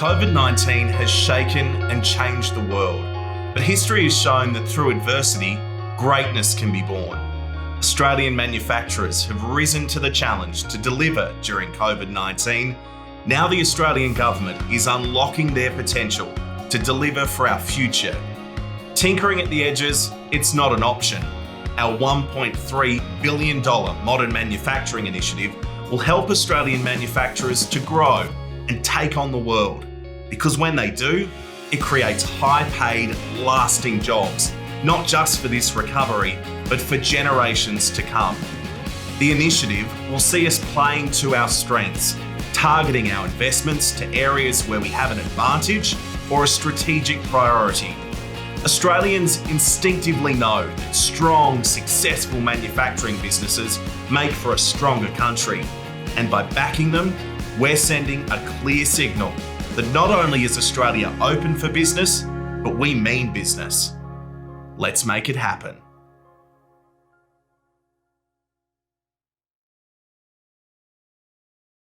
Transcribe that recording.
COVID-19 has shaken and changed the world, but history has shown that through adversity, greatness can be born. Australian manufacturers have risen to the challenge to deliver during COVID-19. Now the Australian government is unlocking their potential to deliver for our future. Tinkering at the edges, it's not an option. Our $1.3 billion modern manufacturing initiative will help Australian manufacturers to grow and take on the world. Because when they do, it creates high-paid, lasting jobs, not just for this recovery, but for generations to come. The initiative will see us playing to our strengths, targeting our investments to areas where we have an advantage or a strategic priority. Australians instinctively know that strong, successful manufacturing businesses make for a stronger country. And by backing them, we're sending a clear signal that not only is Australia open for business, but we mean business. Let's make it happen.